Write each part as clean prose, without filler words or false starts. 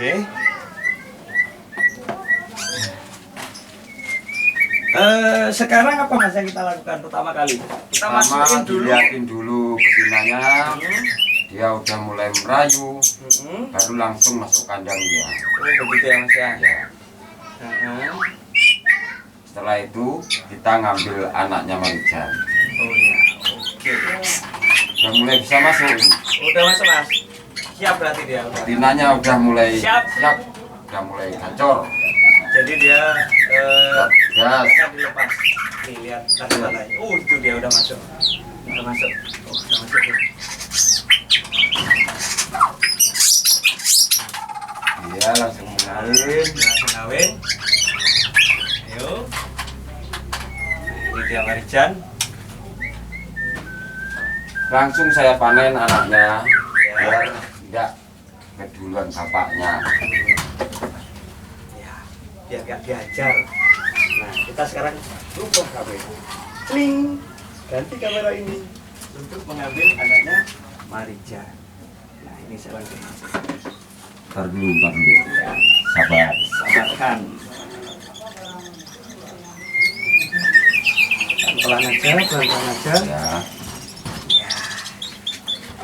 Oke. Sekarang apa mas yang kita lakukan pertama kali? Kita masukin dulu. Dilihatin dulu betinanya. Dia udah mulai merayu. Baru langsung masuk kandang dia. Oh begitu ya mas ya. Ya. Setelah itu kita ngambil anaknya Marijan. Oh ya. Oke. Udah mulai bisa masuk. Udah masuk mas. Siap berarti dia. Betinanya udah mulai Siap. Udah mulai gacor. Jadi dia Gas. akan dilepas. Nih lihat tanda-tandanya. Itu dia udah masuk. Udah masuk. Oh, udah masuk. Dia langsung mengawin. Langsung kawin. Ayo. Ini dia Marijan. Langsung saya panen anaknya biar tidak keduluan bapaknya. Ya, biar gak diajar. Nah, kita sekarang rubah kamera. Kling. Ganti kamera ini untuk mengambil anaknya Marijan. Nah, ini saya langsung. Ntar dulu. Sabar. Sabarkan. Pelan-pelan aja. Ya.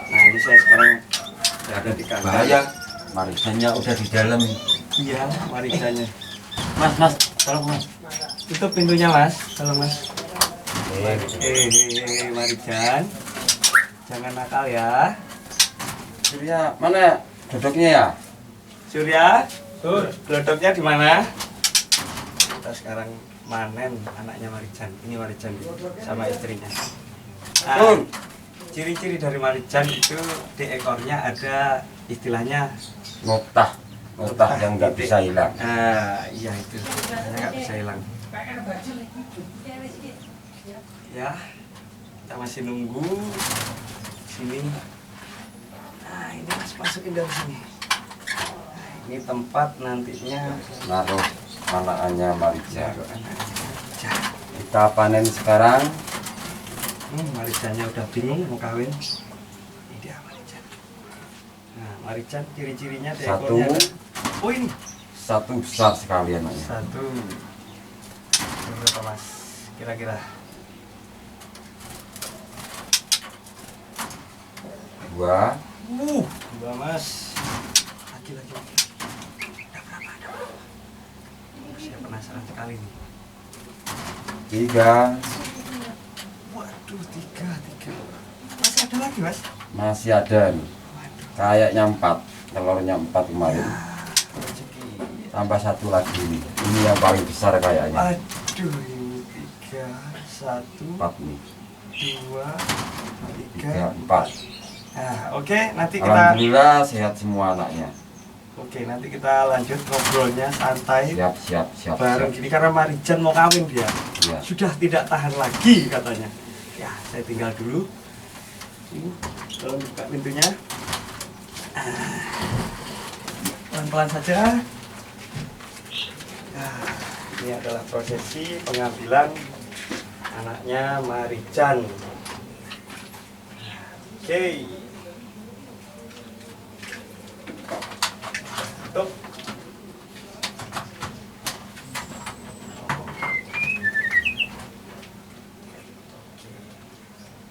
Nah, ini saya sekarang ada di kandang. Bahaya. Marijannya udah di dalam. Iya, Marijannya. Mas, tolong mas. Tutup pintunya, Mas. Tolong, Mas. Marijan. Jangan nakal ya. Surya, mana duduknya ya? Surya, glodoknya di mana? Kita sekarang manen anaknya Marijan. Ini Marijan sama istrinya. Nah, ciri-ciri dari Marijan itu di ekornya ada istilahnya Ngotah yang nggak bisa hilang. Iya itu, nggak bisa hilang. Ya, kita masih nunggu sini. Nah, ini masukin dari sini. Nah, ini tempat nantinya Naruh anaknya Marijan. Kita panen sekarang. Marijannya udah bingung mau kawin. Ini dia Marijan. Nah, Marijan ciri-cirinya di Satu. ekornya. Oh ini. Satu besar sekali anaknya. Satu. Berapa mas? Kira-kira. Dua. Dua mas. Lagi. Ada berapa? Saya penasaran sekali nih. Tiga. Waduh, tiga. Masih ada lagi mas? Masih ada nih. Kayaknya 4. Telurnya 4 kemarin. Rezeki. Tambah satu lagi nih. Ini yang paling besar kayaknya. Aduh, ini 3, 1, 4 nih. 2, 3, 3. 4. Nah, oke, nanti kita Alhamdulillah sehat semua anaknya. Oke, nanti kita lanjut ngobrolnya santai. Siap. Bareng gini karena Marijan mau kawin dia. Ya. Sudah tidak tahan lagi katanya. Ya, saya tinggal dulu. Ini, tolong buka pintunya. Pelan-pelan saja. Nah, ini adalah prosesi pengambilan anaknya Marijan. Oke. Tutup.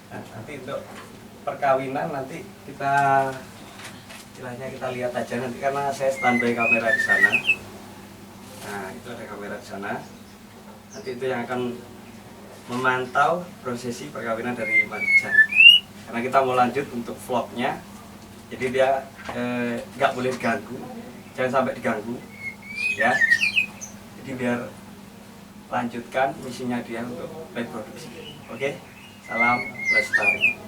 Nah, nanti untuk perkawinan nanti kita istilahnya kita lihat aja nanti karena saya standby kamera di sana. Nah, itu ada kamera di sana. Nanti itu yang akan memantau prosesi perkawinan dari Marijan. Karena kita mau lanjut untuk vlognya, jadi dia nggak boleh diganggu, jangan sampai diganggu, ya. Jadi biar lanjutkan misinya dia untuk reproduksi. Oke, salam lestari.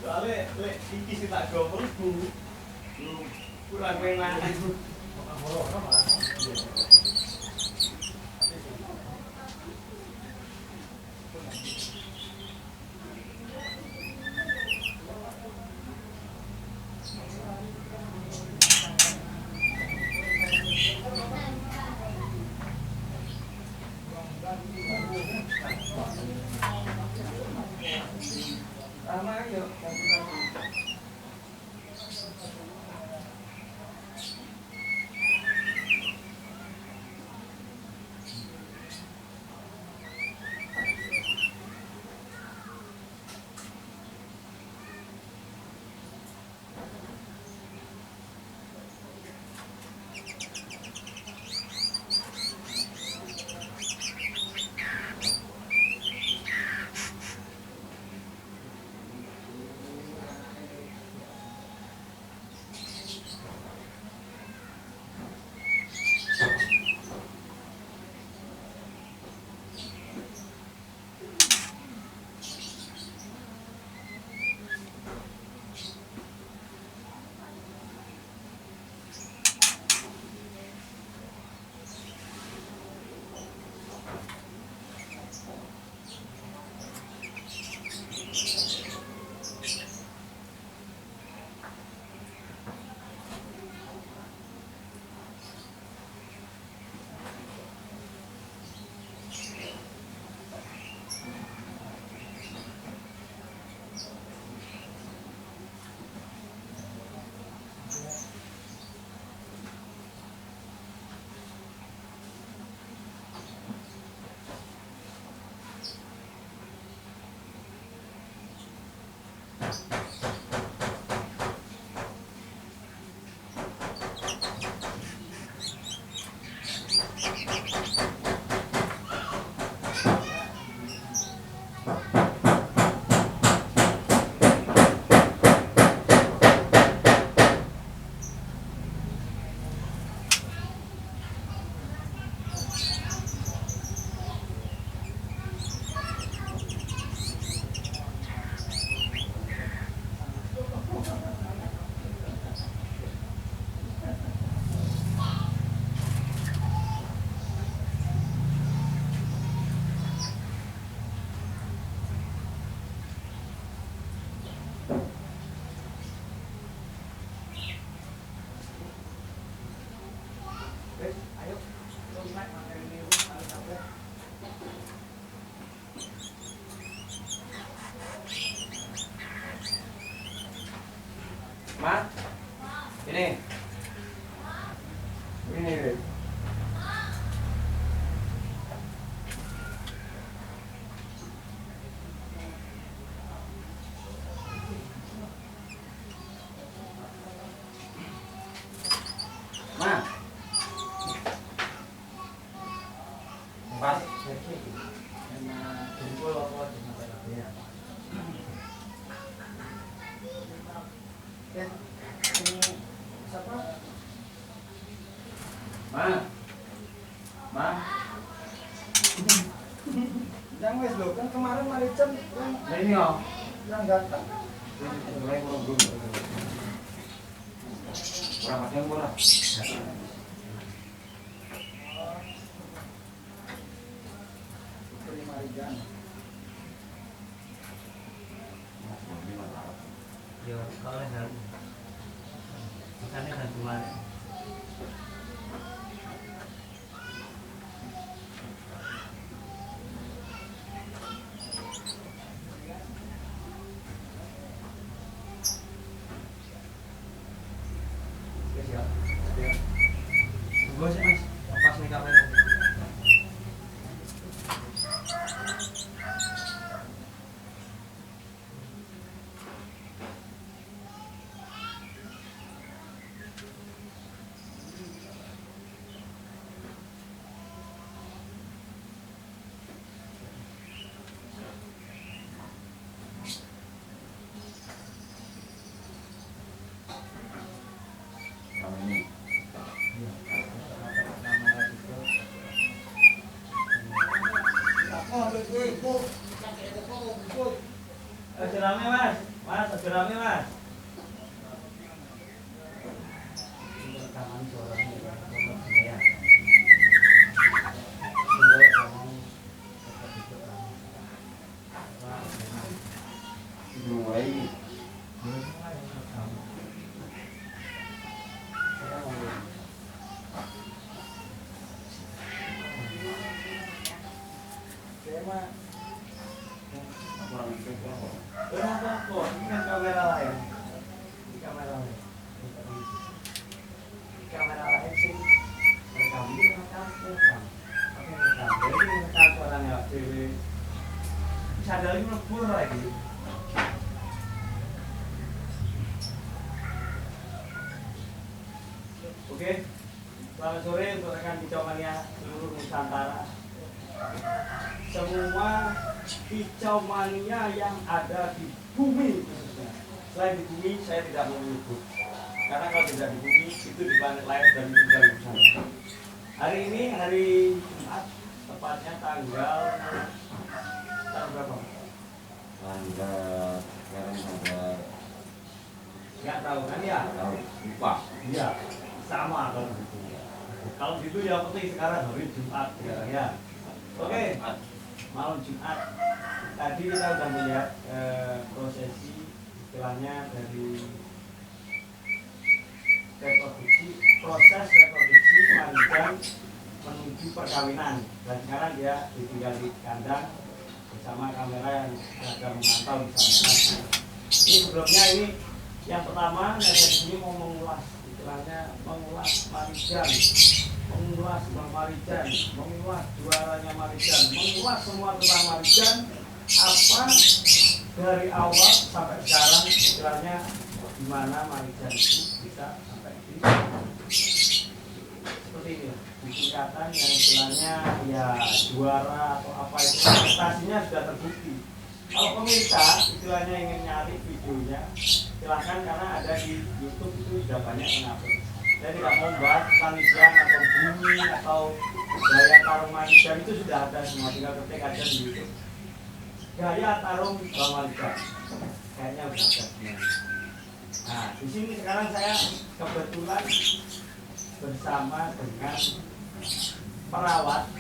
Soalnya iki sih tak gopel kurang enak. Ini. Ma. Pas. Kumpul apa ya? Ya. Ini siapa? Ma. Ma. Yang wes lo kan kemarin Maricen yang ini oh. Yang datang. Mulai ngurung. Berapa yang murah? Yo, kalau dan makanya dan kemarin. Siap. Tunggu sih mas, pas nih kamera. Rame mas, rame mas. Ini kan kamera lain. Kamera lain sih. Rekam ini rekam. Jadi rekam suaranya dewe. Sadar ini mlebu lagi. Oke. Selamat sore untuk rekan Kicauania seluruh Nusantara. Semua kicau mania yang ada di bumi khususnya. Selain di bumi saya tidak mau menyebut, karena kalau tidak di bumi itu di planet lain dan itu juga di sana. Hari ini hari Jumat, tepatnya tanggal berapa? Tanggal sekarang tanggal Nggak tahu kan ya? lupa. Iya, sama kalau gitu. Kalau gitu ya penting sekarang hari Jumat ya. Oke. Malam Jumat tadi kita sudah melihat prosesi istilahnya dari proses reproduksi Marijan menuju perkawinan, dan sekarang dia ditinggal di kandang bersama kamera yang sedang memantau di sana. Ini sebelumnya ini yang pertama saya di sini mau mengulas istilahnya mengulas Marijan, mengulas Marijan, mengulas juaranya Marijan, mengulas semua tentang Marijan, apa dari awal sampai sekarang istilahnya di mana Marijan itu bisa sampai di seperti ini, di tingkatan yang istilahnya ya juara atau apa itu prestasinya sudah terbukti. Kalau pemirsa istilahnya ingin nyari videonya silahkan, karena ada di YouTube itu sudah banyak yang upload. Saya tidak mau bahas Marijan atau bumi atau gaya tarung Marijan, itu sudah ada semua, tinggal ketik aja di YouTube. Gaya tarung Marijan kayaknya sudah ada semua. Nah, di sini sekarang saya kebetulan bersama dengan perawat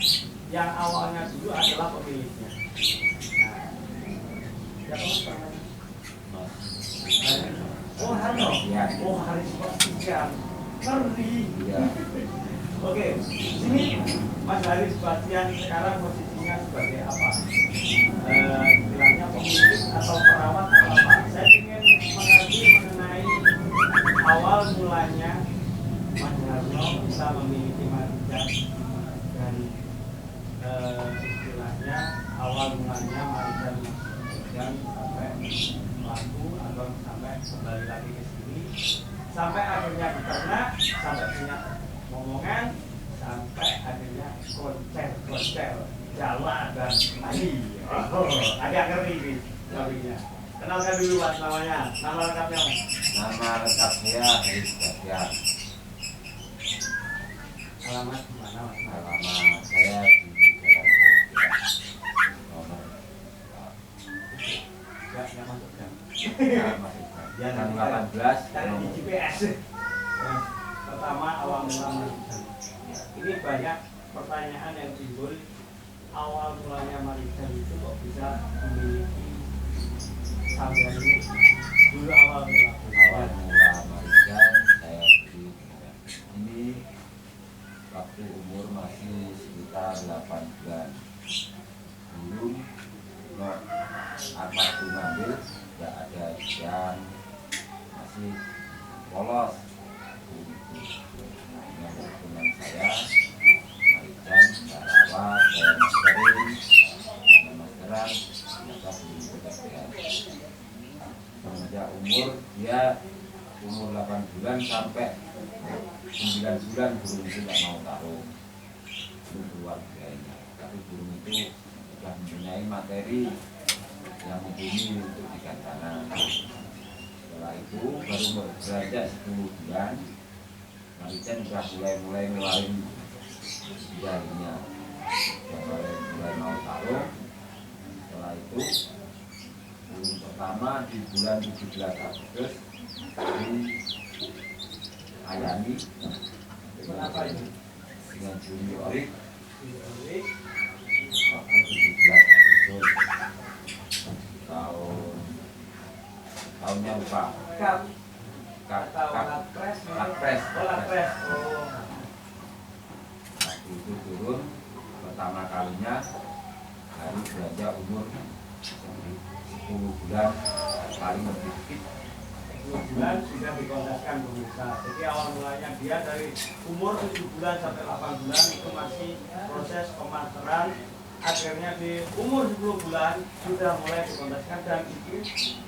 yang awalnya dulu adalah pemiliknya. Nah, siapa namanya? Oh, halo. Ya. Oh, hari Sebastian. Ngeri. Ya. Oke, sini Mas Haris Sebastian sekarang posisinya sebagai apa? Istilahnya pemilik atau perawat atau apa? Saya ingin mengerti mengenai awal mulanya Mas Harno bisa memiliki Marijan dan istilahnya awal mulanya Marijan sampai laku atau sampai kembali lagi ke sini sampai akhirnya diternak sampai punya momongan sampai akhirnya konser Jawa dan Melayu. Agak ngeri nih namanya. Kenalkan dulu Mas namanya, nama lengkapnya Mas. Nama lengkap saya Haris Bastian. Alamat di mana Mas? Alamat saya di Jalan Jogja. Nomor Enggak masuk kan? ya, jam 18. Cari di GPS. Nah, pertama awal mula Marijan. Ini banyak pertanyaan yang timbul. Awal mulanya Marijan itu kok bisa memiliki sampean ini dulu awal mula Marijan saya beli ini waktu umur masih sekitar 8 bulan. Belum waktu ngambil tidak ada ikan, masih polos. Dengan hubungan saya Marijan saya rawat, saya maskerin, maskeran, ternyata belum kecapean. Semenjak umur dia umur 8 bulan sampai 9 bulan burung itu tidak mau taruh, belum keluar biayanya. Tapi burung itu sudah mempunyai materi yang mumpuni untuk ikan tanah. Setelah itu baru beranjak 10 bulan Marijan sudah mulai ngeluarin jarinya, mulai mau taruh. Setelah itu burung pertama di bulan 17 Agustus di Ayani dengan Juni Orik waktu 17 Agustus tahunnya lupa. Lapres. Waktu itu turun pertama kalinya baru beranjak umur 10 bulan paling lebih dikit. 10 bulan sudah dikondaskan pemirsa. Jadi awal mulanya dia dari umur 7 bulan sampai 8 bulan itu masih proses pemasteran. Akhirnya di umur 10 bulan sudah mulai dikondaskan dan itu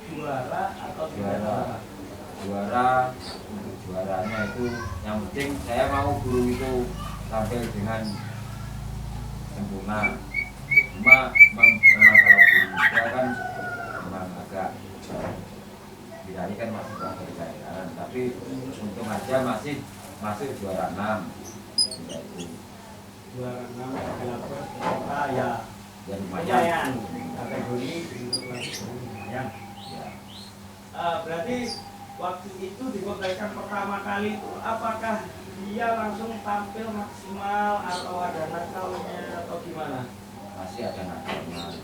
juara atau tidak juara. Untuk juaranya itu yang penting saya mau burung itu tampil dengan sempurna. Cuma memang kalau burung itu kan memang agak diraih kan masih bagus jalan, tapi untung aja masih masuk juara 6. Tidak itu Juara 6 kota ya lumayan kategori untuk lumayan. Ya. Berarti waktu itu dikonteskan pertama kali itu apakah dia langsung tampil maksimal atau ada nakalnya atau gimana? Masih ada nakalnya,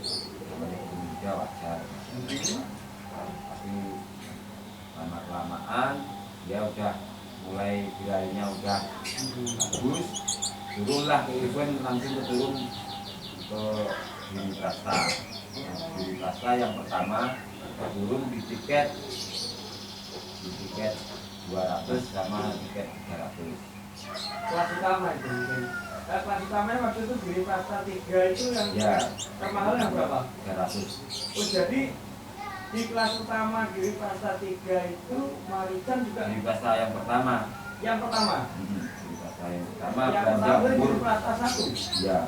namanya muda wajar. Tapi lama-kelamaan dia udah mulai bilainya udah bagus, turunlah ke event, langsung turun ke Giri Prasta. Giri Prasta yang pertama turun di tiket 200 sama tiket 300. Kelas utama itu mungkin. Kelas utamanya waktu itu Giri Prasta 3 itu yang ya, termahal yang berapa? 300. Oh jadi di kelas utama Giri Prasta 3 itu Marijan juga Giri Prasta yang pertama. Yang pertama? Giri Prasta yang pertama. Yang pertama Giri Prasta 1? Ya.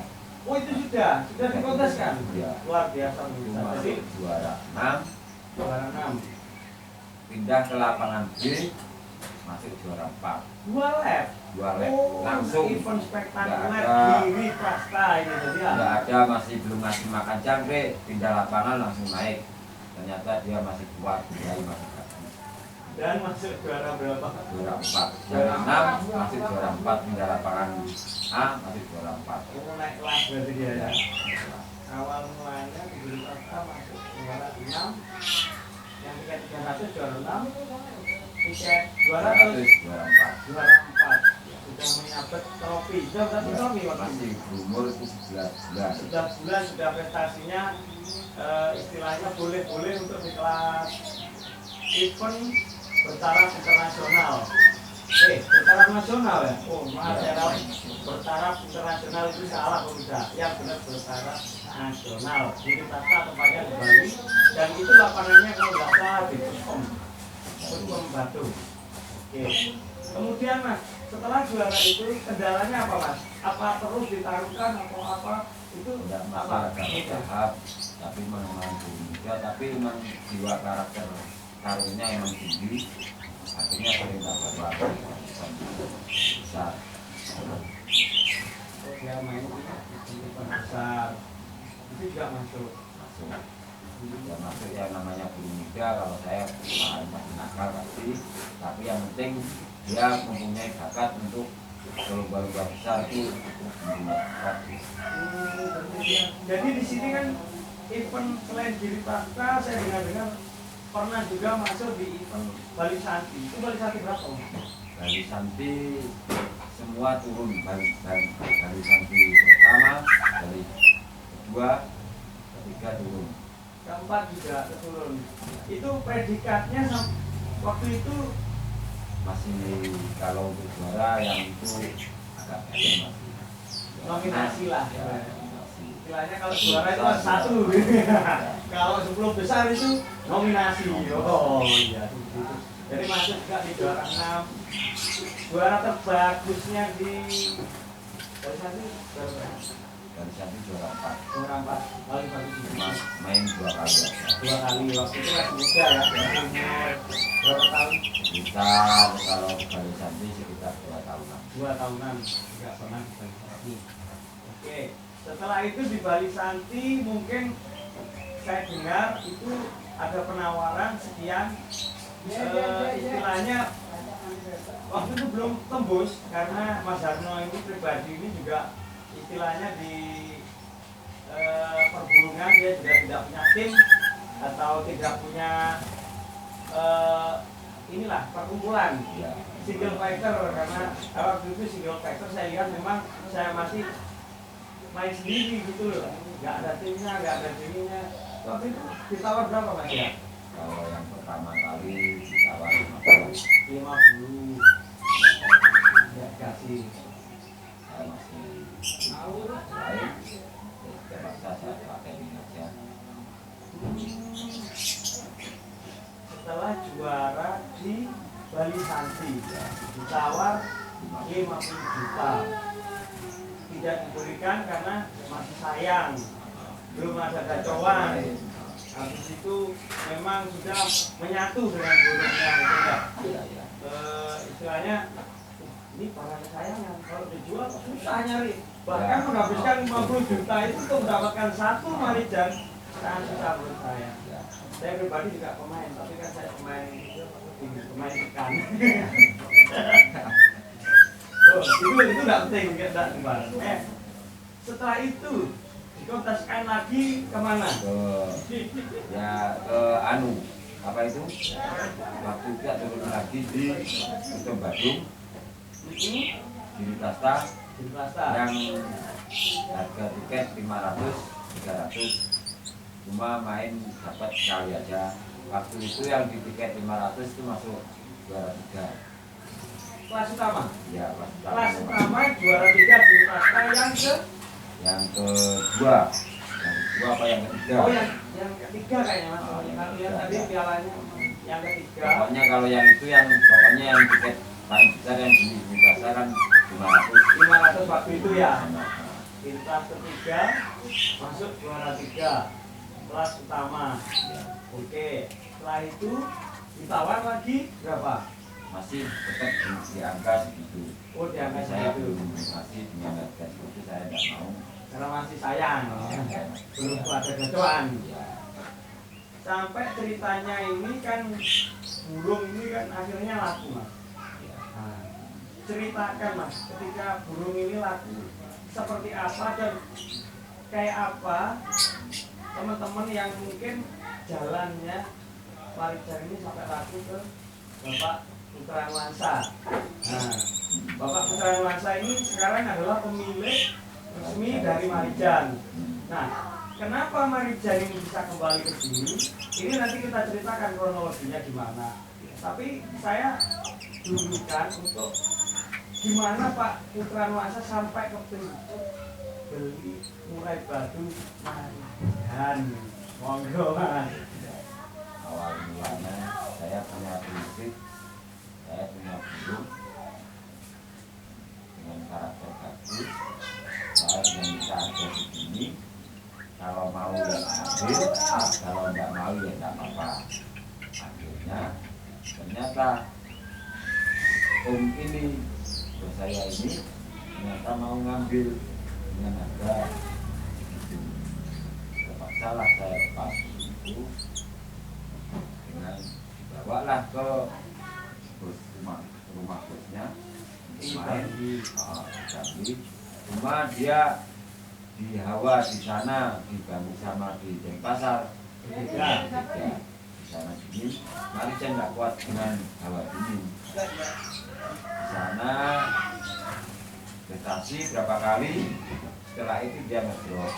Oh itu sudah dikonteskan? Ya. Luar biasa. Jadi juara 6. Juara 6. Pindah ke lapangan B, masuk juara 4. 2 lap? 2 lap. Oh, Langsung. event spektakuler Giri Prasta itu dia. Nggak ada, masih belum ngasih makan jangkrik, pindah lapangan langsung naik. Ternyata dia masih kuat, dia masih bagus. Dan masuk juara berapa? Juara 4. Juara 6 masih juara 4, pindah lapangan A masih juara 4. Oh, naik kelas berarti dia ya. Ya. Awal mulanya di Giri Prasta masuk juara 6. Yang tiket 300 juara 6. Tiket 200 juara 4. juara 4. Sudah menyabet trofi. Sudah berapa trofi Pak? Masih berumur 17 bulan. Sudah bulan sudah prestasinya istilahnya boleh untuk di kelas event bertaraf internasional. bertaraf nasional ya? Oh, maaf ya, Raul. Bertaraf internasional itu salah pemirsa. Yang benar bertaraf nasional. Jadi tata tempatnya di Bali. Dan itu lapangannya kalau nggak salah di Puspom Batu. Oke. Kemudian Mas, setelah juara itu kendalanya apa Mas? Apa terus ditaruhkan atau apa? Itu tidak apa? masalah tahap, tapi memang juga, tapi memang jiwa karakter tarungnya emang tinggi, akhirnya sering dapat waktu besar. Oh, dia main di event besar. Itu juga masuk. Masuk. Ya masuk yang namanya guru muda, kalau saya masih nakal pasti, tapi yang penting dia mempunyai bakat untuk lomba-lomba besar itu mempunyai bakat. Jadi di sini kan event selain Giri Pasca, saya dengar-dengar pernah juga masuk di event Bali Santi. Itu Bali Santi berapa? Bali Santi semua turun, Bali Santi pertama, Bali kedua, ketiga turun. Keempat juga turun. Itu predikatnya waktu itu Masih kalau untuk juara yang itu agak kecil masih. nominasi lah. Ya, nominasi. Istilahnya kalau juara itu kan satu. Kalau 10 besar itu nominasi. Oh iya seperti itu. Jadi masuk juga di juara 6. Juara terbagusnya di Bali Santi berapa? Bali Santi juara 4. Juara 4 paling bagus. Cuma main 2 kali aja. 2 kali waktu itu masih muda ya. Umur berapa tahun? Sekitar kalau Bali Santi sekitar 2 tahunan. 2 tahunan nggak pernah di Bali Santi. Oke, setelah itu di Bali Santi mungkin saya dengar itu ada penawaran sekian, istilahnya waktu itu belum tembus karena Mas Harno ini pribadi ini juga istilahnya di perburungan dia juga tidak punya tim atau tidak punya inilah perkumpulan Ya. single fighter, karena waktu itu single fighter saya lihat memang saya masih main sendiri gitu loh, nggak ada timnya, nggak ada timnya. Waktu itu ditawar berapa Mas ya? Kalau yang pertama kali ditawar 50. 50. Ya kasih. Saya masih lain, terpaksa saya pakai ini aja. Setelah juara di Bali Santi ditawar 50 juta, tidak diberikan karena masih sayang, belum ada gacauan. Habis itu memang sudah menyatu dengan burungnya gitu ya. Iya, iya. Istilahnya ini para kesayangan, kalau dijual susah nyari, bahkan menghabiskan 50 juta itu untuk mendapatkan satu marijan sangat susah menurut saya. Ya. Saya pribadi juga pemain, tapi kan saya pemain ikan. Oh, itu nggak penting, nggak dibahas. Setelah itu dikontekskan lagi kemana? Ke anu apa itu waktu itu turun lagi di Puspom Badung di Tasta Di Plasta. yang harga tiket 500 300 cuma main dapat sekali aja. Waktu itu yang di tiket 500 itu masuk juara 3. Kelas utama. Ya, Kelas utama juara 3 di Plasta yang kedua apa yang ketiga? Oh yang ketiga kayaknya Mas. Oh, yang Yang ketiga. tadi pialanya yang ketiga. Pokoknya kalau yang itu yang pokoknya yang tiket paling besar yang di pasar kan 500. 500 waktu itu ya. Di kelas ketiga masuk juara 3 kelas utama. Oke, setelah itu ditawar lagi berapa? Masih tetap di angka segitu. Oh, di angka Tapi saya segitu. belum masih dengan harga segitu saya tidak mau. Karena masih sayang, belum ada gacauan. Ya, Sampai ceritanya ini kan burung ini kan akhirnya laku Mas. ya. Nah, ceritakan Mas, ketika burung ini laku seperti apa dan kayak apa teman-teman yang mungkin jalannya Marijan ini sampai laku ke Bapak Putra Nuansa. Nah, Bapak Putra Nuansa ini sekarang adalah pemilik resmi dari Marijan. Nah, kenapa Marijan ini bisa kembali ke sini? Ini nanti kita ceritakan kronologinya gimana. Tapi saya dulukan untuk gimana Pak Putra Nuansa sampai ke beli murai batu Marijan. Monggo Mas. Awal mulanya saya punya prinsip, saya punya burung dengan karakter bagus. Saya dengan bisa ada begini, kalau mau ya ambil, kalau nggak mau ya nggak apa-apa. Akhirnya ternyata om ini, bos saya ini ternyata mau ngambil dengan harga segitu. Terpaksa lah saya lepas itu dengan dibawalah ke bos rumah bosnya untuk main di Jambi. Cuma dia di Hawa di sana diganggu sama di Denpasar. Ya, di sana dingin. Marijan nggak kuat dengan hawa dingin. Di sana prestasi berapa kali, setelah itu dia ngedrop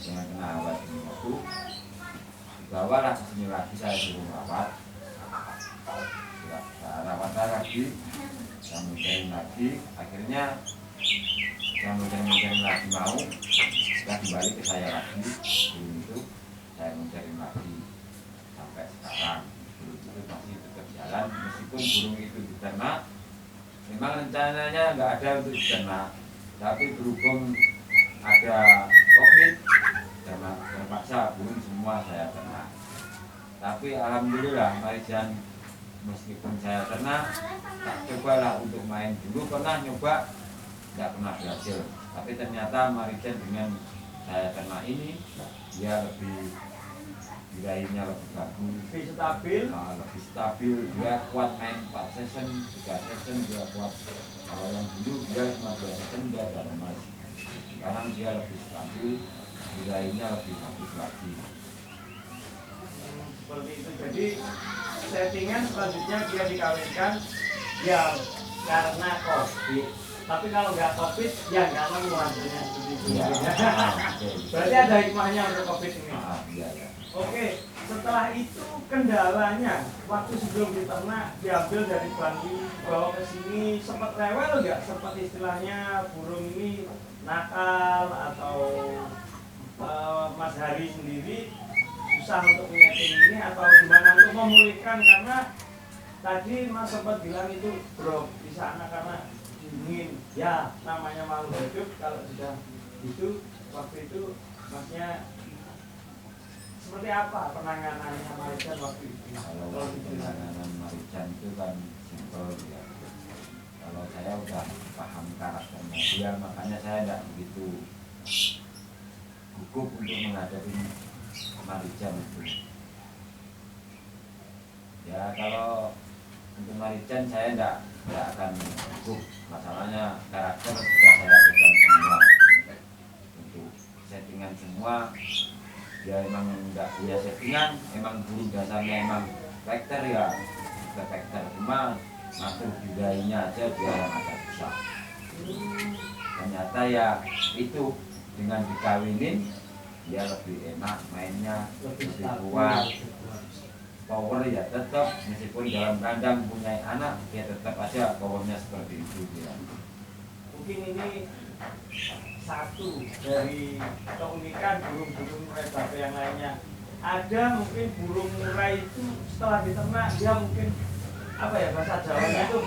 dengan kena hawa dingin itu. Dibawalah ke sini lagi, saya suruh rawat. Saya rawat lagi, saya mencari lagi. Akhirnya saya mencari lagi mau, sudah kembali ke saya lagi. Dulu itu saya mencari lagi sampai sekarang. Dulu itu masih tetap jalan meskipun burung itu diternak. Memang rencananya nggak ada untuk diternak, tapi berhubung ada COVID, terpaksa burung semua saya ternak. Tapi alhamdulillah Marijan meskipun saya ternak, tak cobalah untuk main dulu, pernah nyoba nggak pernah berhasil. Tapi ternyata Marijan dengan saya ternak ini dia lebih wilayahnya lebih bagus, Lebih stabil. Lebih stabil, dia kuat main 4 season, 3 season dia kuat. Kalau yang dulu dia cuma 2 season dia ada lemas. Sekarang dia lebih stabil, wilayahnya lebih bagus lagi. Seperti itu. Jadi settingan selanjutnya dia dikawinkan ya karena COVID. Tapi kalau nggak COVID ya nggak nemu hasilnya seperti itu. Ya, Berarti ada hikmahnya untuk COVID ini. Iya, ya. Oke, setelah itu kendalanya waktu sebelum diternak diambil dari Bali bawa ke sini, sempat rewel nggak? Sempat istilahnya burung ini nakal atau Mas Hari sendiri susah untuk menyeting ini atau gimana untuk memulihkan, karena tadi Mas sempat bilang itu drop di sana karena dingin. Ya, namanya makhluk hidup kalau sudah itu waktu itu Masnya seperti apa penanganannya Marijan waktu itu? Kalau penanganan Marijan itu kan simpel ya. Kalau saya udah paham karakternya dia, makanya saya tidak begitu gugup untuk menghadapi Marijan itu. Ya kalau untuk Marijan saya tidak akan gugup. Masalahnya karakter sudah saya pegang semua. Untuk settingan semua dia emang nggak punya settingan, emang burung dasarnya emang vektor ya, vektor, cuma masuk di dayanya aja dia yang agak susah. Ternyata ya itu dengan dikawinin dia lebih enak mainnya, lebih kuat, power ya tetap meskipun dalam kandang punya anak dia tetap aja powernya seperti itu dia. Mungkin ini satu dari keunikan burung-burung murai batu yang lainnya. Ada mungkin burung murai itu setelah diternak dia mungkin apa ya bahasa Jawanya itu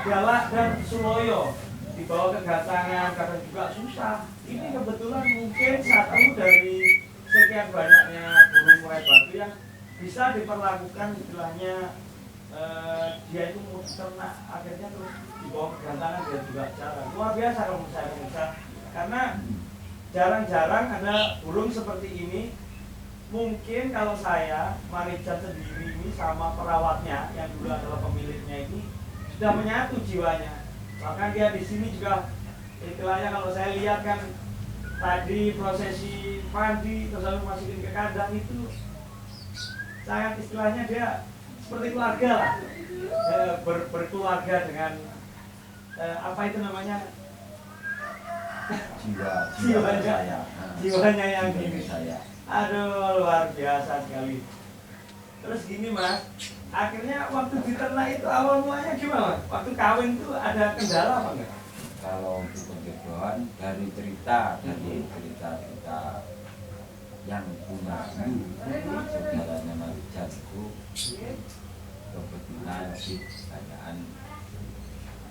galak dan suloyo, dibawa ke gatangan kadang juga susah. Ini kebetulan mungkin satu dari sekian banyaknya burung murai batu yang bisa diperlakukan istilahnya dia itu mau ternak akhirnya terus dibawa ke gatangan dia juga jalan. Luar biasa kalau saya pemirsa. Karena jarang-jarang ada burung seperti ini. Mungkin kalau saya Marijan sendiri ini sama perawatnya yang dulu adalah pemiliknya ini sudah menyatu jiwanya. Bahkan dia di sini juga istilahnya kalau saya lihat kan tadi prosesi mandi terus lalu masukin ke kandang itu sangat istilahnya dia seperti keluarga lah, berkeluarga dengan apa itu namanya jiwanya yang gini. Aduh luar biasa sekali. Terus gini Mas, akhirnya waktu diternak itu awal mulanya gimana? Waktu kawin itu ada kendala apa enggak? Kalau untuk penjodohan dari cerita yang punya dulu saudaranya Marijan itu kebetulan pertanyaan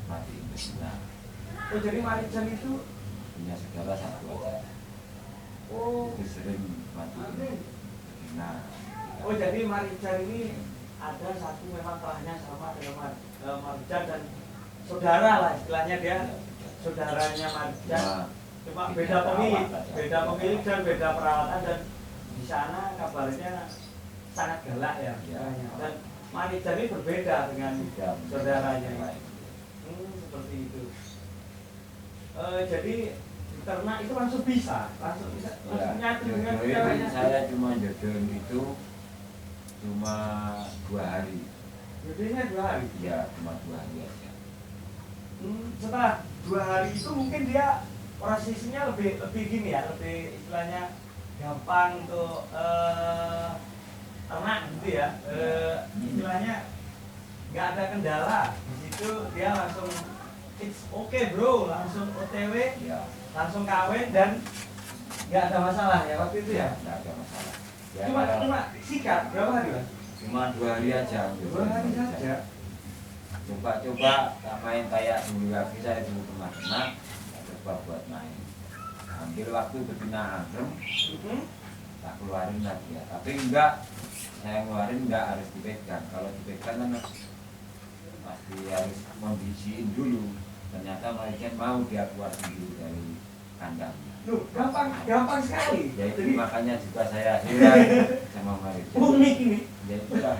mati betina Oh jadi Marijan itu punya saudara satu aja oh itu sering mati betina. oh jadi Marijan ini ada satu memang kelahnya sama dengan Marijan dan saudara lah istilahnya dia saudaranya Marijan. Cuma beda pemilik dan beda perawatan dan di sana kabarnya sangat galak ya istilahnya. Dan Marijan ini berbeda dengan saudaranya. Seperti itu. Jadi ternak itu langsung bisa nyatu dengan ceweknya. Saya cuma jodohin itu cuma 2 hari. Jodohnya 2 hari. Iya, cuma 2 hari aja. Setelah 2 hari itu mungkin dia prosesnya lebih gini ya, lebih istilahnya gampang untuk ternak gitu ya. Istilahnya nggak ada kendala di situ, dia langsung it's okay bro, langsung OTW, Iya. langsung kawin dan nggak ada masalah ya waktu itu ya. Nggak ada masalah. Ya, Cuma sikat berapa hari Mas? cuma 2 hari aja. 2 hari saja. Coba main kayak dulu lagi saya dulu pernah coba buat main. Ambil waktu betina adem, tak keluarin lagi ya. Tapi enggak, saya ngeluarin enggak harus dipegang. Kalau dipegang kan pasti harus kondisiin dulu. Ternyata Marijan mau dia keluar sendiri dari kandang. Loh, gampang sekali. Ya itu Jadi makanya juga saya heran sama Marijan. unik ini. Ya itulah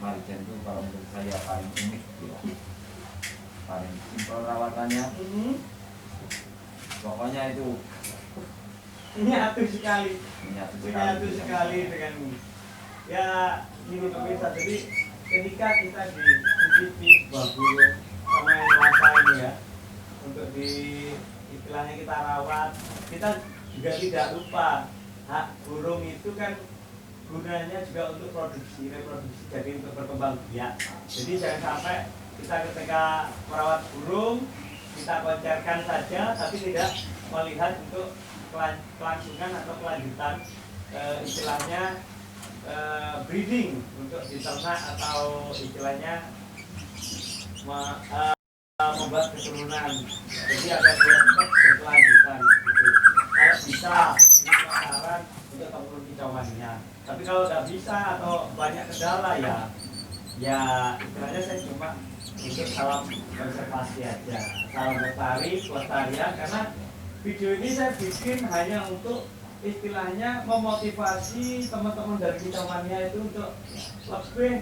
Marijan itu kalau menurut saya paling unik ya. Paling simpel rawatannya. Pokoknya itu Nyatu sekali. menyatu Sekali dengan ya gini pemirsa. Jadi ketika kita dicicipi sebuah burung sama yang rasa ini ya, untuk di istilahnya kita rawat, kita juga tidak lupa hak burung itu kan gunanya juga untuk reproduksi, jadi untuk berkembang biak. Jadi jangan sampai kita ketika merawat burung kita koncerkan saja tapi tidak melihat untuk kelangsungan atau kelanjutan istilahnya breeding untuk diternak atau istilahnya membuat keturunan. Jadi ada berkelanjutan gitu. Kalau bisa ini saran untuk temurun kicauannya. Tapi kalau tidak bisa atau banyak kendala ya istilahnya saya cuma untuk salam konservasi aja, salam pelestarian karena video ini saya bikin hanya untuk istilahnya memotivasi teman-teman dari kicauannya itu untuk lebih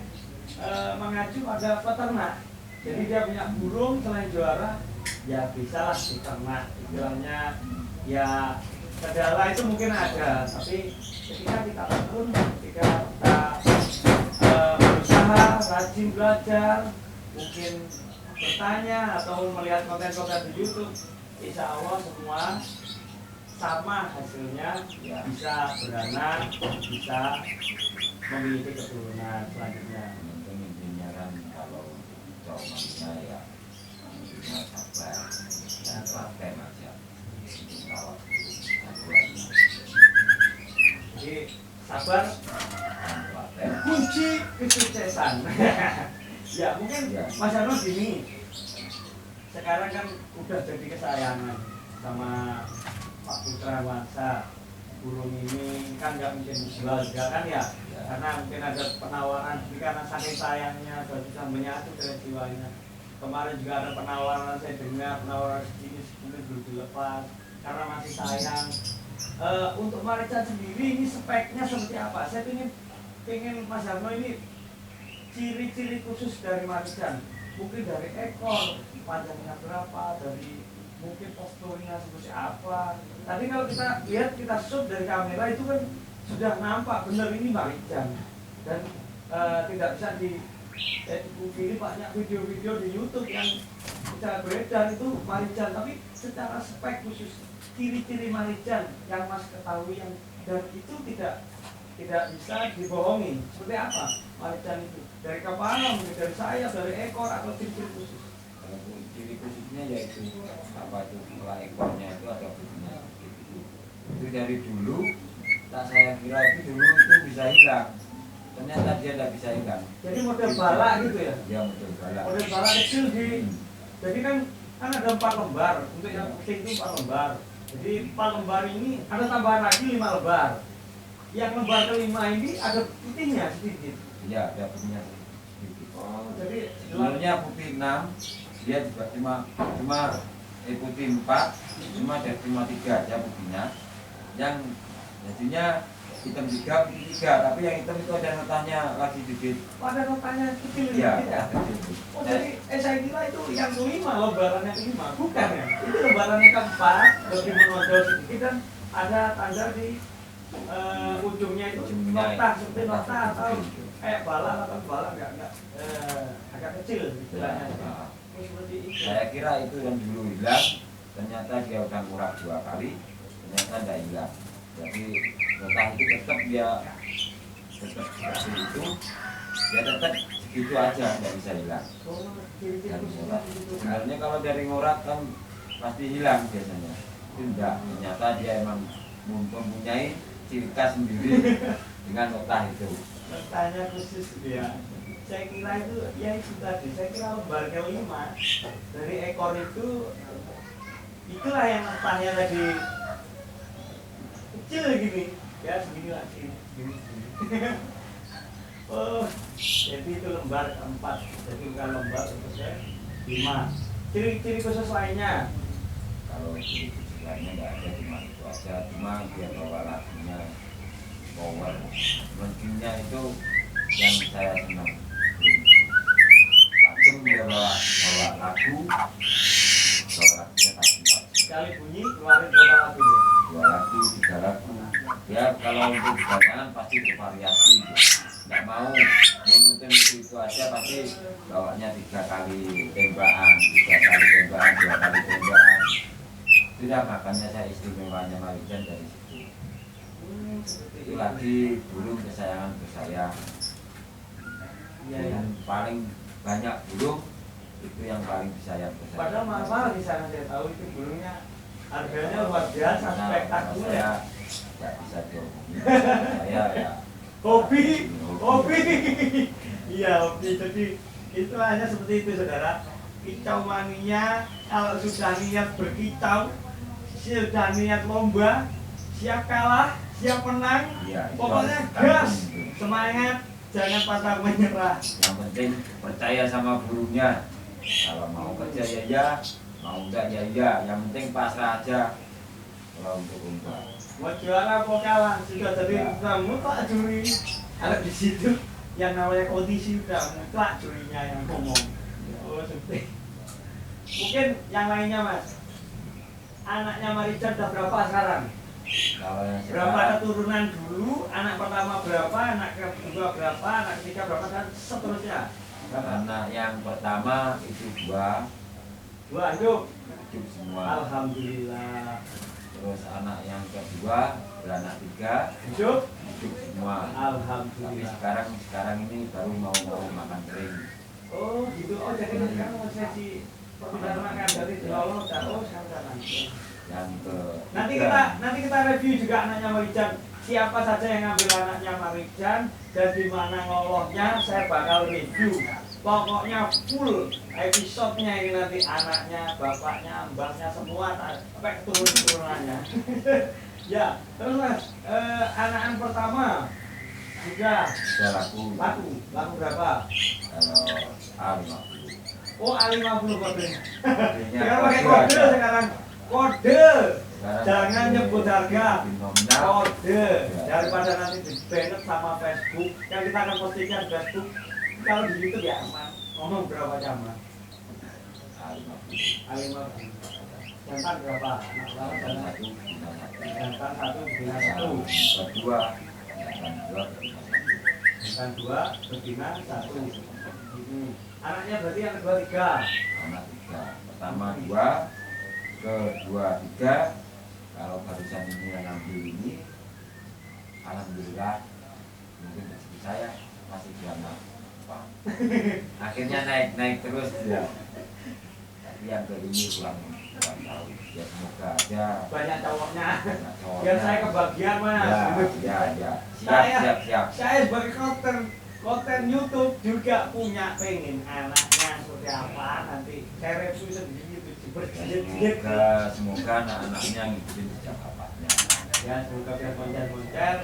mengacu pada peternak. Jadi dia punya burung selain juara ya bisalah diternak istilahnya ya. Kendala itu mungkin ada, tapi ketika kita tekun, ketika kita berusaha, rajin belajar, mungkin bertanya atau melihat konten-konten di YouTube, insya Allah semua sama hasilnya, ya bisa beranak, bisa memiliki keturunan selanjutnya. Intinya kan kalau cowoknya ya intinya sabar dan telaten aja rawat jadi sabar dan telaten. kunci kesuksesan. Ya mungkin Mas Arno gini, sekarang kan udah jadi kesayangan sama Pak Putra Wansa. Burung ini kan nggak mungkin dijual juga kan ya, karena mungkin ada penawaran, tapi karena saking sayangnya sudah bisa menyatu dengan jiwanya. Kemarin juga ada penawaran, saya dengar penawaran segini belum dilepas karena masih sayang. Untuk Marijan sendiri ini speknya seperti apa? Saya pengen Mas Harno ini ciri-ciri khusus dari Marijan, mungkin dari ekor panjangnya berapa, dari mungkin posturnya seperti apa. Tadi kalau kita lihat, kita shoot dari kamera itu kan sudah nampak benar ini Marijan dan tidak bisa dipungkiri banyak video-video di YouTube yang bisa beredar itu Marijan, tapi secara spek khusus ciri-ciri Marijan yang Mas ketahui yang dan itu tidak tidak bisa dibohongi. Seperti apa Marican itu? Dari kepala, mungkin dari sayap, dari ekor, atau ciri-ciri khusus? Kalau ciri khususnya yaitu apa itu, pola ekornya itu ada bentuknya gitu. Itu dari dulu, tak saya kira itu dulu itu bisa hilang. Ternyata dia tidak bisa hilang. Jadi model balak gitu ya? Dia model balak. Model balak kecil di. Jadi kan ada 4 lembar, untuk yang penting itu 4 lembar. Jadi 4 lembar ini ada tambahan lagi 5 lembar. Yang lembar kelima ini ada putihnya sedikit. Iya, ada putihnya sedikit. Oh, jadi Sebenarnya putih 6, dia juga cuma putih 4, cuma 3 aja putihnya. Yang jadinya hitam 3, putih 3, tapi yang hitam itu ada notanya lagi sedikit. pada notanya kecil Iya, sedikit ya. kecil. Oh, jadi saya kira itu yang kelima, lembaran yang kelima, bukan ya? Itu lembaran yang keempat, lebih menonjol sedikit dan ada tanda di ujungnya itu Ujungnya nota, itu. seperti nota atau kayak bala atau bala enggak agak kecil istilahnya. Nah, Oh, seperti itu. saya kira itu yang dulu hilang, ternyata dia udah murah 2 kali, ternyata tidak hilang. Jadi nota itu tetap dia tetap seperti itu, dia tetap segitu aja, nggak bisa hilang. Oh, ciri-ciri Dari khususnya ngorat. begitu. Sebenarnya kalau dari ngorat kan pasti hilang biasanya. Itu enggak, ternyata dia emang mempunyai ciri khas sendiri dengan nota itu. Notanya khusus dia. Saya kira itu ya itu tadi. Saya kira lembar kelima dari ekor itu itulah yang notanya tadi kecil gini ya, segini lah segini. Oh, jadi itu lembar keempat. Jadi bukan lembar untuk saya 5. Ciri-ciri khusus lainnya. Kalau ciri khusus lainnya nggak ada, cuma itu aja. Cuma dia bawa lagunya power, lagunya itu yang saya senang. Langsung dia bawa lagu, bawa lagunya tapi Sekali bunyi keluarin berapa lagu ya? 2 lagu, 3 lagu. Ya kalau untuk kebanyakan pasti bervariasi. Nggak mau monoton itu aja, pasti bawanya 3 kali tembakan, 3 kali tembakan, 2 kali tembakan. Sudah, makanya saya istimewanya Marican dari situ. Seperti Itu lagi burung kesayangan saya. Iya, ya. Yang paling banyak burung itu yang paling disayang ke saya. Padahal mahal di sana, saya tahu itu burungnya harganya luar biasa, Nah, spektakuler. saya nggak bisa diomongin. Saya ya Hobi. Iya, hobi. Jadi itu hanya seperti itu, saudara. Kicau mania, kalau sudah niat berkicau, sudah niat lomba, siap kalah, siap menang, Iya, itu pokoknya harus gas, tanggung itu. semangat, jangan pantang menyerah. Yang penting percaya sama burungnya. Kalau mau kerja ya ya, mau enggak ya ya. Yang penting pasrah aja. Kalau untuk umpan. Mau juara mau kalah, sudah jadi kamu tak juri. Kalau di situ yang namanya kondisi udah mutlak jurinya yang ngomong. Oh, seperti. Mungkin yang lainnya, Mas. Anaknya Marican udah berapa sekarang? Kalau yang Berapa sekarang, keturunan dulu? Anak pertama berapa? Anak kedua berapa? Anak ketiga berapa? Dan seterusnya. anak yang pertama itu 2, Dua hidup. hidup semua. Alhamdulillah. Terus anak yang kedua beranak 3, Hidup. hidup semua. Tapi Alhamdulillah. sekarang ini baru mau makan kering. Oh gitu. Oh jadi sekarang mau sesi perpindahan makan dari Jawa ke sekarang. Yang ke Nanti kita review juga anaknya Marican. Siapa saja yang ngambil anaknya Marican dan di mana ngoloknya saya bakal review. Pokoknya full episode-nya ini nanti anaknya, bapaknya, mbaknya semua sampai keturunan-keturunannya. Ya, terus Mas, anak pertama sudah laku laku berapa? kalau A50. Oh, A50 kodenya. Kodenya Sekarang pakai kode kode aja. sekarang. Kode. Sekarang Jangan nyebut harga. di nominal. Kode. Daripada nanti di banned sama Facebook. Yang kita akan postingnya di Facebook. Kalau di YouTube ya aman. Ngomong berapa jam Mas? A50. A50. Jantan berapa? Anak pertama Dan jantan. 1 bina 1. Jantan 1 betina 1. Yang kedua jantan 2 bina 1. Jantan 2 betina 1. Anaknya berarti yang kedua 3. Anak 3. Pertama 2, kedua 3. Kalau barusan ini yang ambil ini, alhamdulillah mungkin rezeki saya masih dianggap apa. Akhirnya naik terus ya. Tapi yang ke ini kurang tahu. Ya semoga aja banyak cowoknya. banyak cowoknya. Biar saya kebagian mas. Ya. Siap. Saya sebagai konten YouTube juga punya pengen anaknya seperti apa nanti saya review sendiri berjilid-jilid. Semoga anak-anaknya ngikutin jejak bapaknya. Ya semoga biar konser.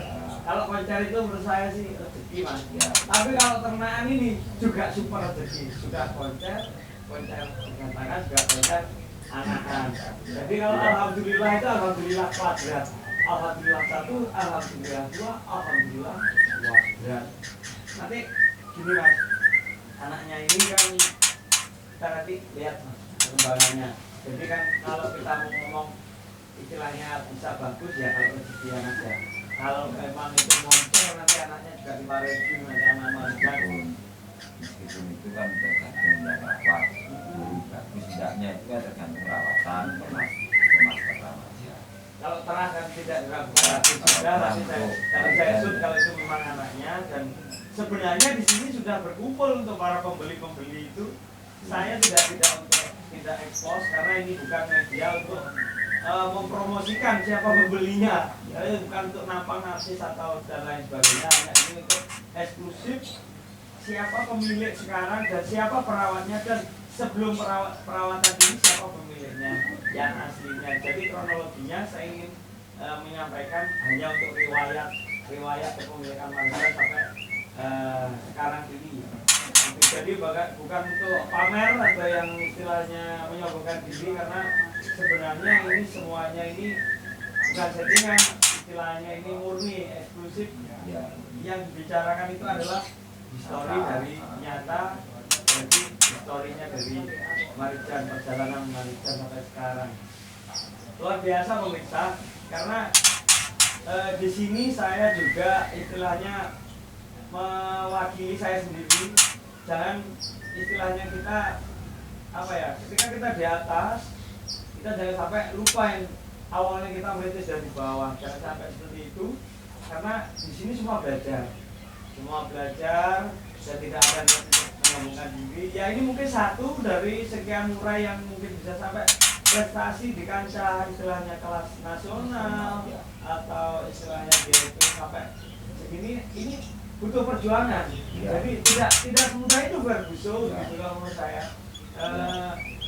Kalau konser itu menurut saya sih rezeki mas. Ya. Tapi kalau ternakan ini juga super rezeki. Sudah konser dengan tangan juga konser anakan. Jadi kalau alhamdulillah itu alhamdulillah kuadrat. Alhamdulillah 1, alhamdulillah 2, alhamdulillah kuadrat. Nanti gini mas, anaknya ini kan kita nanti lihat mas perkembangannya. Jadi kan kalau kita mau ngomong istilahnya bisa bagus ya kalau rezeki aja. Kalau memang itu moncer nanti anaknya juga diparedi nanti anak-anak. Meskipun itu kan tergantung yang rawat, bagus tidaknya itu kan tergantung rawatan, pemasaran aja. Kalau terang kan tidak diragukan, sudah masih saya shoot kalau itu memang anaknya. Dan sebenarnya di sini sudah berkumpul untuk para pembeli itu. Saya tidak expose karena ini bukan media untuk mempromosikan siapa pembelinya. Jadi bukan untuk nampang narsis atau dan lain sebagainya. Hanya ini untuk eksklusif siapa pemilik sekarang dan siapa perawatnya dan sebelum perawatan ini siapa pemiliknya yang aslinya. Jadi kronologinya saya ingin menyampaikan hanya untuk riwayat kepemilikan Marijan sampai sekarang ini. Jadi bukan untuk pamer atau yang istilahnya menyombongkan diri, karena sebenarnya ini semuanya ini bukan settingan, istilahnya ini murni eksklusif. Yang dibicarakan itu adalah histori dari nyata, jadi historinya dari Marijan, perjalanan Marijan sampai sekarang. Luar biasa pemirsa, karena di sini saya juga istilahnya mewakili saya sendiri. Jangan istilahnya kita apa ya, ketika kita di atas kita jangan sampai lupa yang awalnya kita merintis dari bawah. Jangan sampai seperti itu, karena di sini semua belajar dan tidak ada yang mengembangkan diri. Ya ini mungkin satu dari sekian murai yang mungkin bisa sampai prestasi di kancah istilahnya kelas nasional atau istilahnya dia itu sampai segini. Ini butuh perjuangan. Jadi tidak semudah itu berbusu gitu kalau menurut saya.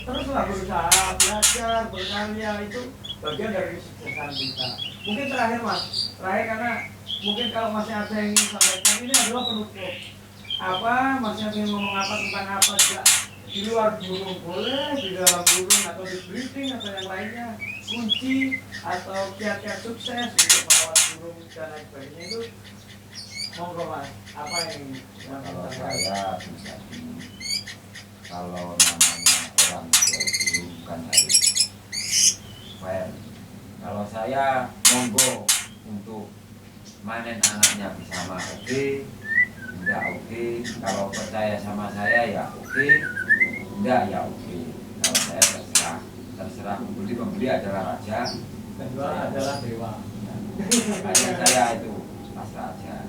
Teruslah berusaha, belajar, berkarya, itu bagian dari kesuksesan kita. Mungkin terakhir karena mungkin kalau masih ada yang ingin sampaikan, ini adalah penutup. Masih ingin ngomong apa tentang apa juga di luar burung boleh, di dalam burung atau di breeding atau yang lainnya, kunci atau kiat-kiat sukses untuk merawat burung dan lain sebagainya itu monggo mas, apa yang kalau saya bisa kalau namanya orang jual burung bukan harus fair. Kalau saya monggo untuk manen anaknya bersama oke, enggak oke. Kalau percaya sama saya ya oke, enggak ya oke. Kalau saya terserah pembeli adalah raja, penjual adalah dewa. Makanya saya itu pasrah aja.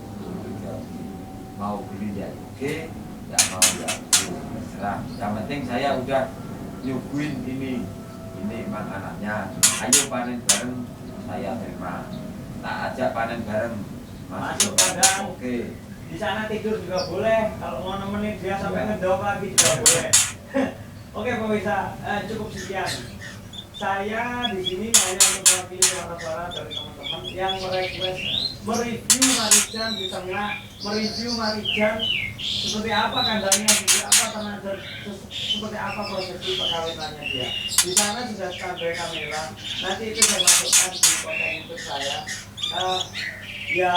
Mau beli ya oke, enggak mau ya oke, terserah. Yang penting saya udah nyuguhin ini emang anaknya. Ayo panen bareng, saya terima. Tak ajak panen bareng, Masuk padang. Oke. Di sana tidur juga boleh. Kalau mau nemenin dia sampai ngedok lagi juga boleh. Oke pemirsa, cukup sekian. Saya di sini hanya untuk mewakili suara-suara dari teman-teman yang mereview Marijan di tengah, mereview Marijan seperti apa kandangnya, seperti apa tenaga, seperti apa prosesi perkawinannya dia. Di sana sudah standby kamera. Nanti itu saya masukkan di konten YouTube saya. Ya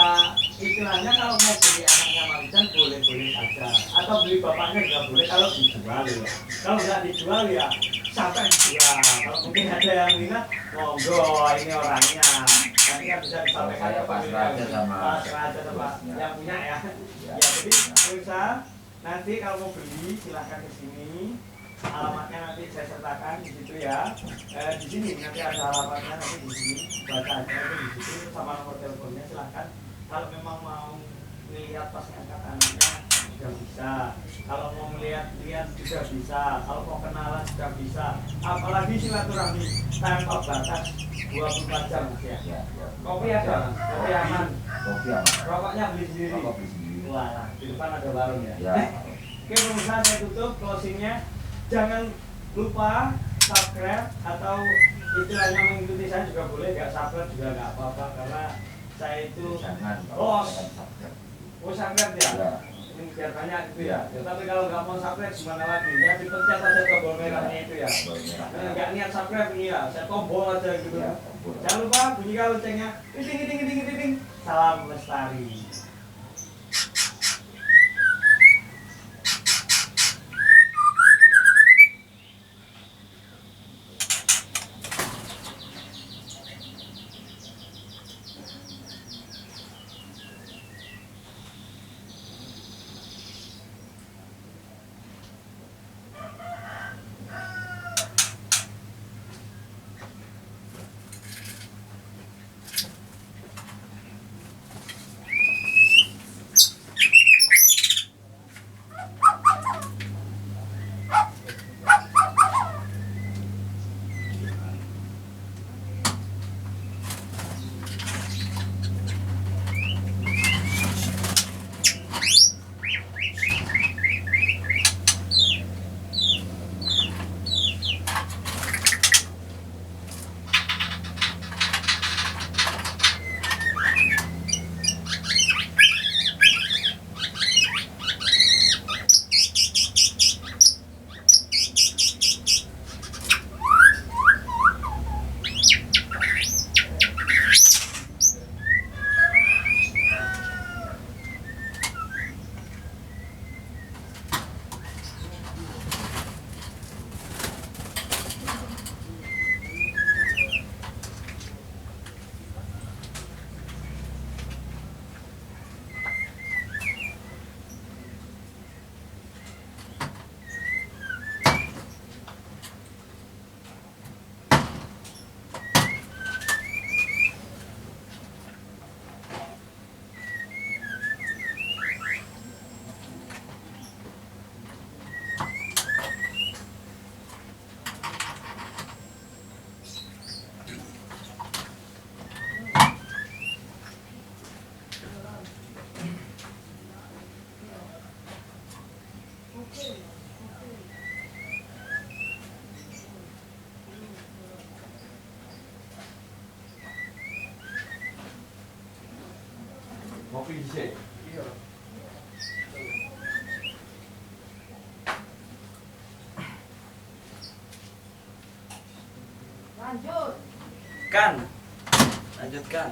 istilahnya kalau mau beli anaknya Marijan boleh-boleh saja, atau beli bapaknya juga boleh kalau dijual ya. Kalau nggak dijual ya sampai dijual. Kalau mungkin ada yang minat, monggo ini orangnya. Nanti kan bisa disampaikan ke pemilik sama yang punya ya. Ya jadi pemirsa, nanti kalau mau beli silahkan ke sini. Alamatnya nanti saya sertakan di situ ya. Di sini nanti ada alamatnya, nanti di sini baca aja di situ sama nomor teleponnya. Silahkan kalau memang mau melihat pas ngangkat anaknya juga bisa, kalau mau melihat-lihat juga bisa, kalau mau kenalan juga bisa, apalagi silaturahmi tanpa batas 24 jam Mas ya. Ya, Kopi ada Mas, kopi aman, Kopi aman. rokoknya beli sendiri. Rokok beli sendiri. Wah, di depan ada warung ya. Ya. Oke, pemirsa, saya tutup closingnya. Jangan lupa subscribe atau istilahnya mengikuti saya juga boleh, nggak subscribe juga nggak apa-apa karena saya itu Jangan. los. Jangan subscribe. Oh, subscribe ya? Ya. Ini biar banyak gitu ya. Ya, tapi kalau nggak mau subscribe gimana lagi? Ya dipencet aja tombol merahnya itu ya. Tombol merah. Nggak niat subscribe ini ya, saya tombol aja gitu. Ya, tombol. Jangan lupa bunyikan loncengnya. Ting ting ting ting ting. Salam lestari. Kopi sih. Iya. Kan, lanjutkan.